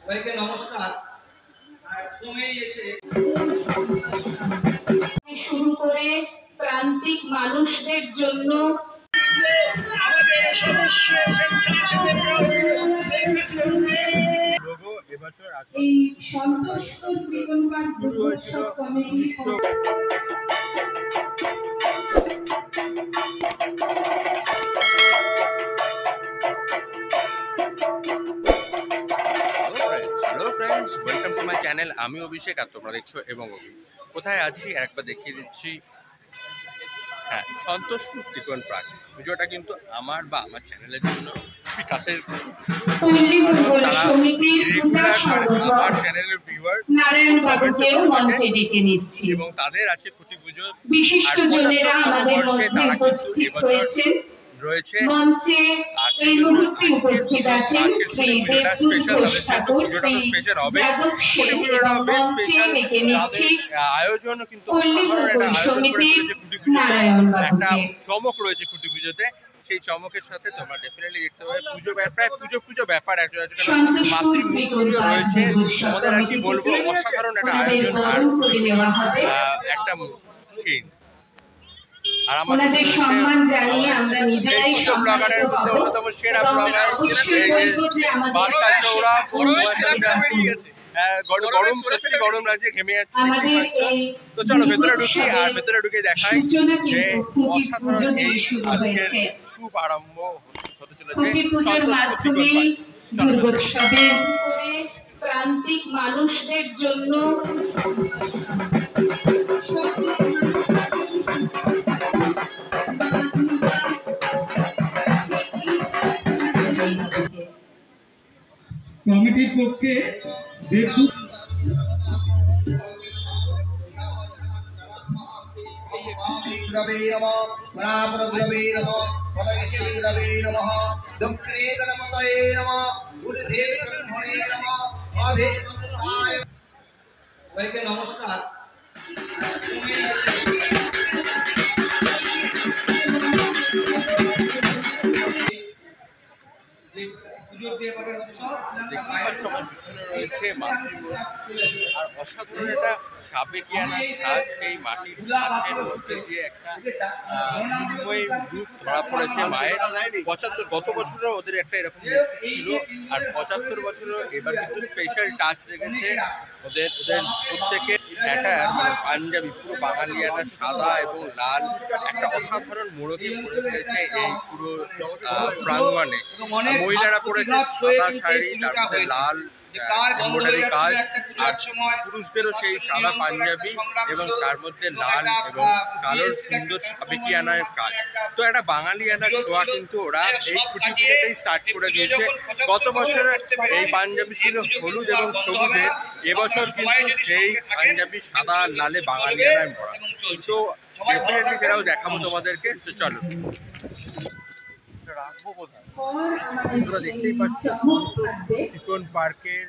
সবাইকে নমস্কার। একদমই এসে শুরু করে প্রান্তিক মানুষদের জন্য আমাদের সদস্য এবছর এই Santoshpur Trikon park Durgotsav committee hello friends, welcome to my channel. আমি অভিষেক আর তোমরা দেখছো এবং কোথায় আছি একবার দেখিয়ে দিচ্ছি। হ্যাঁ, সন্তোষপুর ত্রিকোণ পার্ক ভিডিওটা কিন্তু আমার চ্যানেলের জন্য বিকাশের আমার চ্যানেলের ভিউয়ার নারায়ণ বাবুকেও মঞ্চে ডেকে নিচ্ছি এবং তাদের আছে খুঁটি পুজো বিশিষ্ট জনেরা আমাদের মধ্যে উপস্থিত হয়েছেন। রয়েছে মঞ্চে এই মুহূর্তে উপস্থিত আছেন শ্রী দেবদূত ঘোষ ঠাকুর, শ্রী যাদব সেন এবং মঞ্চে ডেকে নিচ্ছি আয়োজন কিন্তু সমিতির নারায়ণ একটা বাবুকে। চমক রয়েছে খুঁটি পুজোতে। সেই চমকের সাথে তোমরা ডেফিনেটলি দেখতে পাবে পুজো প্রায় পুজো ব্যাপার মাতৃমূর্তিও রয়েছে। তোমাদের আর কি বলবো, অসাধারণ একটা আয়োজন আর একটা থিম। আর আমাদের সম্মান জানিয়ে আমরা নিজেরাই ব্লগারের মধ্যে অন্যতম সেরা ব্লগার বাদশা চৌরা গরম সত্যি গরম লাগছে, ঘেমে যাচ্ছে। তো চলো ভেতরে ঢুকি আর ভেতরে ঢুকে দেখাই যে অসাধারণ এই আজকের শুভ আরম্ভ হতে চলেছে পুজোর মাধ্যমে দুর্গোৎসবের প্রান্তিক মানুষদের জন্য কমিটির পক্ষে দেবদূত সবাইকে নমস্কার। রয়েছে মাতৃমূর্তি আর অসাধারণ একটা সাবেকিয়ানা সাজ। সেই মাটির ছাঁচের মধ্যে দিয়ে একটা রূপ ধরা পড়েছে মায়ের। 75 গত বছরও ওদের একটা এরকম ছিল, আর 75 বছরও এবার কিন্তু স্পেশাল টাচ রেখেছে ওদের প্রত্যেকের একটা পাঞ্জাবি পুরো বাঙালিয়ানা সাদা এবং লাল একটা অসাধারণ মোড়কে পরে ফেলেছে এই পুরো প্রাঙ্গণে। মহিলারা পরেছে সাদা শাড়ি, তার মধ্যে লাল এমব্রয়ডারি কাজ, আর পুরুষদেরও সেই সাদা পাঞ্জাবি এবং তার মধ্যে লাল এবং কালোর সুন্দর সাবেকিয়ানার কাজ। তো একটা বাঙালিয়ানা ছোঁয়া কিন্তু ওরা এই খুঁটি পুজোতেই স্টার্ট করে দিয়েছে। গত বছর এই পাঞ্জাবি ছিল হলুদ এবং সবুজের, এবছর কিন্তু সেই পাঞ্জাবি সাদা লালে বাঙালিয়ানায় ভরা। তো ডেফিনেটলি সেটাও দেখাবো তোমাদেরকে। তো চলো তোমরা দেখতেই পাচ্ছ সন্তোষপুর ত্রিকোণ পার্কের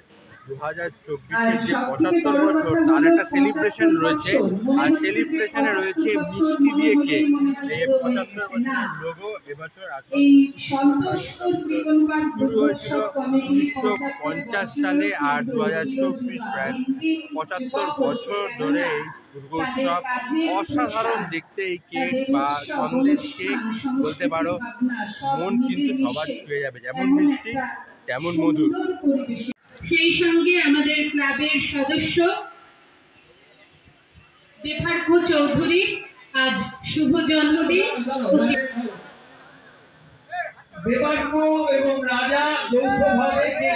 2024-এর যে 75 বছর তার একটা সেলিব্রেশন রয়েছে, আর সেলিব্রেশনে রয়েছে মিষ্টি দিয়ে কেক। এই 75 বছরের লোগো এবছর শুরু হয়েছিল 1950 সালে, আর 2024 প্রায় 75 বছর ধরে এই দুর্গোৎসব। অসাধারণ দেখতে এই কেক বা সন্দেশ কেক বলতে পারো, মন কিন্তু সবার ছুঁয়ে যাবে, যেমন মিষ্টি তেমন মধুর। সেই সঙ্গে আমাদের ক্লাবের সদস্য দেবার্ঘ চৌধুরী আজ শুভ জন্মদিন। দেবার্ঘ এবং রাজা যৌথভাবে যে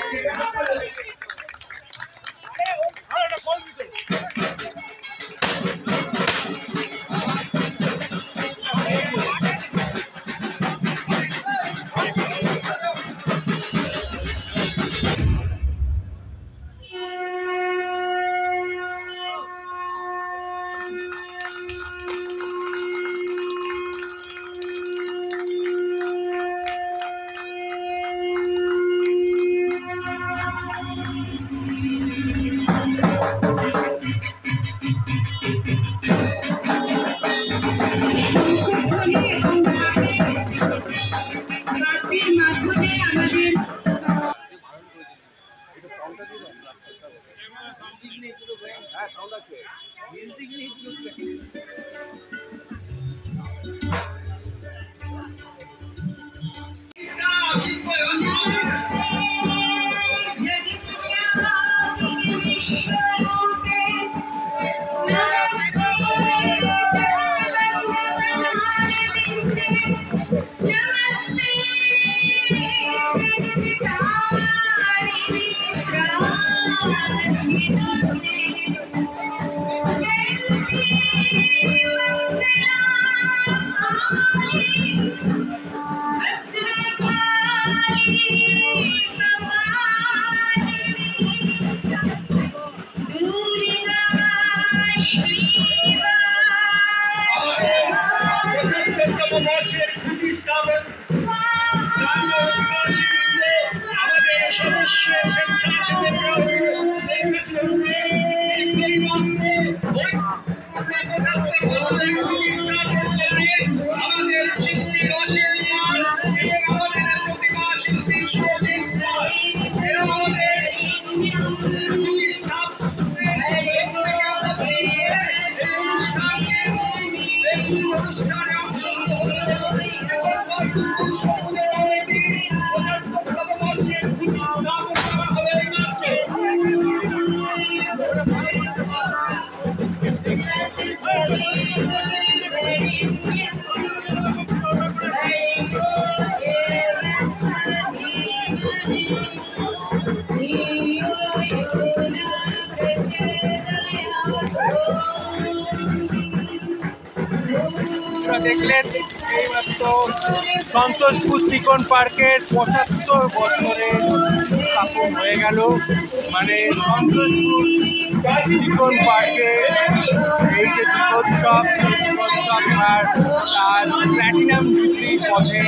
দেখলেন এইমাত্র সন্তোষপুর চিকন পার্কের ৭৫ বছরের স্থাপন হয়ে গেল। মানে সন্তোষপুর চিকন পার্কে এই যে দীপোৎসব আর তার প্ল্যাটিনাম জুবলির পথে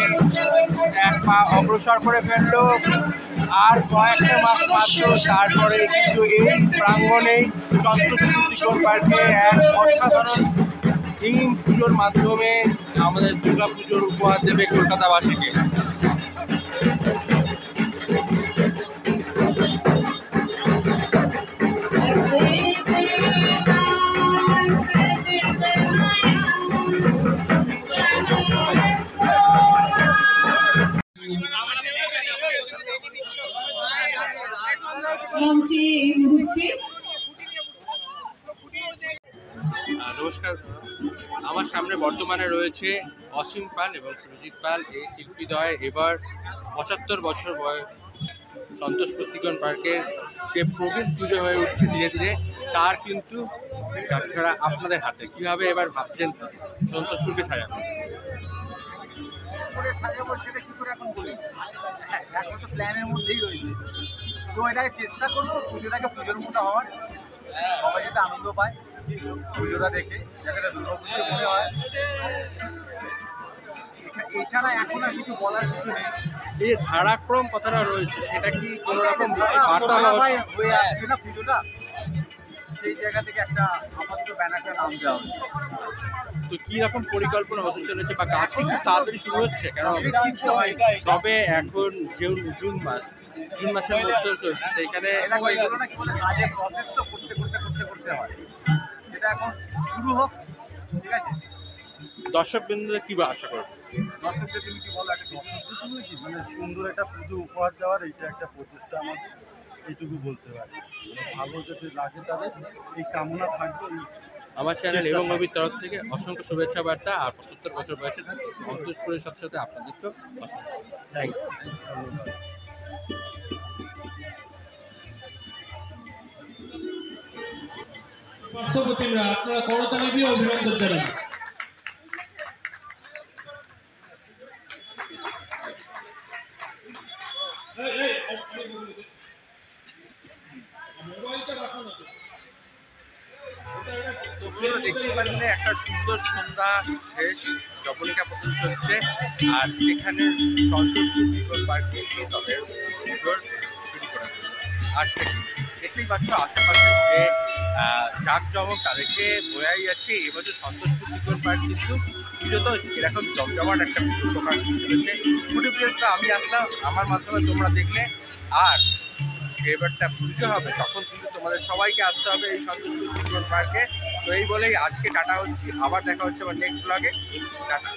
এক পা অগ্রসর করে ফেললো। আর কয়েকটা মাস মাত্র তারপরে কিন্তু এই প্রাঙ্গণেই সন্তোষপুর চিকন পার্কে এক অসাধারণ থিম পুজোর মাধ্যমে আমাদের দুর্গা পুজোর উপহার দেবে কলকাতাবাসীকে। নমস্কার, আমার সামনে বর্তমানে রয়েছে অসীম পাল এবং সুরজিৎ পাল। এই শিল্পীদ্বয় এবার ৭৫ বছর বয়স সন্তোষপুর চিকন পার্কের যে প্রবেশ পুজো হয়ে উঠছে ধীরে ধীরে, তার কিন্তু যাত্রা আপনাদের হাতে। কীভাবে এবার ভাবছেন সন্তোষপুরকে সাজানো? সাজাবো সেটা কি করে এখন বলি, এখন তো প্ল্যানের মধ্যেই রয়েছে। তো এটাকে চেষ্টা করবো পুজোটাকে পুজোর মতো হওয়ার, সবাই যাতে আনন্দ পায় পুজোটা দেখে, যাতে দুর্গা পুজো মনে হয়। এছাড়া এখন আর কিছু বলার কিছু নেই। এই ধারাক্রম কথাটা রয়েছে, সেটা কি কোনো রকম বার্তা হয়ে আসছে না পুজোটা, সেই জায়গা থেকে একটা আপাতত ব্যানারটা নাম দেওয়া হয়েছে। তো কি রকম পরিকল্পনা হতে চলেছে বা কাজ কি খুব তাড়াতাড়ি শুরু হচ্ছে? কেন সবে এখন জুন মাসের মধ্যে চলছে, সেইখানে এগুলো না কি বলে কাজের প্রসেস তো করতে হয়, সেটা এখন শুরু হোক। ঠিক আছে, দর্শক বিন্দুদের কি আশা করবে? দর্শকদের তুমি কি বলো? একটা দর্শকদের জন্য কি মানে সুন্দর একটা পুজো উপহার দেওয়ার এইটা একটা প্রচেষ্টা আমাদের, এইটুকু বলতে পারি। ভালো যাতে লাগে তাদের এই কামনা থাকবে। আমার চ্যানেল এবং নবীর তরফ থেকে অসংখ্য শুভেচ্ছা বার্তা। আর ৭৫ বছর বয়সে সন্তোষপুরের সাথে সাথে আপনাদেরকেও অসংখ্য থ্যাংক ইউ। পার্শ্ববর্তীরা আপনারা করতালি দিয়ে অভিনন্দন জানান। দেখতেই পারলে একটা সুন্দর সন্ধ্যা শেষ, জবনিকা পতন চলছে। আর সেখানে সন্তোষপুর চিকন পার্ক থেকে তবে পুজোর শুরু করা আজ থেকে দেখতেই পাচ্ছ আশেপাশে যে জাঁকজমক তাদেরকে বোঝাই যাচ্ছে। এবছর সন্তোষপুর চিকন পার্ক কিন্তু পুজো তো এরকম জমজমাট একটা পুজো প্রকার চলেছে। খুঁটি পুজোটা আমি আসলাম, আমার মাধ্যমে তোমরা দেখলে। আর যেবারটা পুজো হবে তখন কিন্তু তোমাদের সবাইকে আসতে হবে এই সন্তুষ্ট চিলড্রেন পার্কে। তো এই বলেই আজকে টাটা হচ্ছি, আবার দেখা হচ্ছে আমার নেক্সট ব্লগে। টাটা।